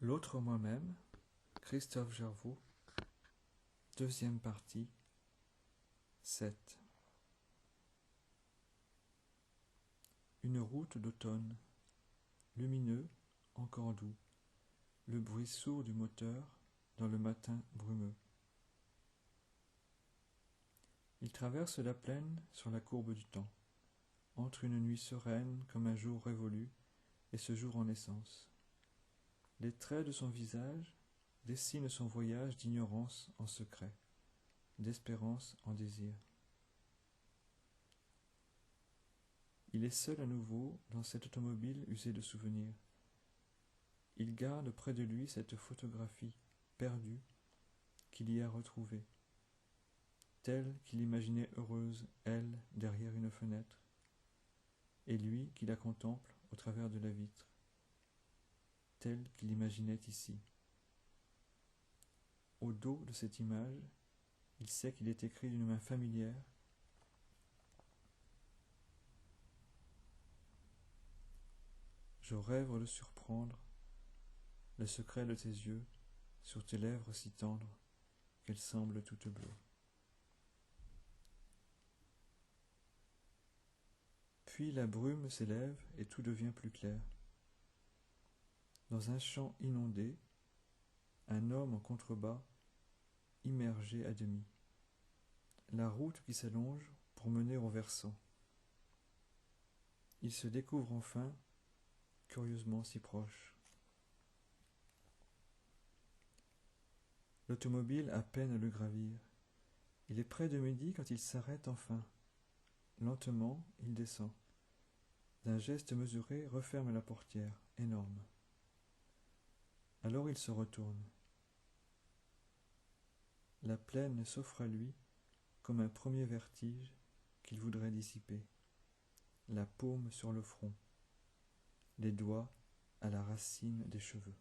L'autre moi-même, Christophe Gervaux, deuxième partie, 7. Une route d'automne, lumineux, encore doux, le bruit sourd du moteur dans le matin brumeux. Il traverse la plaine sur la courbe du temps, entre une nuit sereine comme un jour révolu et ce jour en naissance. Les traits de son visage dessinent son voyage d'ignorance en secret, d'espérance en désir. Il est seul à nouveau dans cette automobile usée de souvenirs. Il garde près de lui cette photographie perdue qu'il y a retrouvée, telle qu'il imaginait heureuse, elle, derrière une fenêtre, et lui qui la contemple au travers de la vitre, telle qu'il imaginait ici. Au dos de cette image, il sait qu'il est écrit d'une main familière. Je rêve de surprendre le secret de tes yeux sur tes lèvres si tendres qu'elles semblent toutes bleues. Puis la brume s'élève et tout devient plus clair. Dans un champ inondé, un homme en contrebas, immergé à demi. La route qui s'allonge pour mener au versant. Il se découvre enfin, curieusement si proche. L'automobile a peine à le gravir. Il est près de midi quand il s'arrête enfin. Lentement, il descend. D'un geste mesuré, referme la portière, énorme. Alors il se retourne. La plaine s'offre à lui comme un premier vertige qu'il voudrait dissiper. La paume sur le front, les doigts à la racine des cheveux.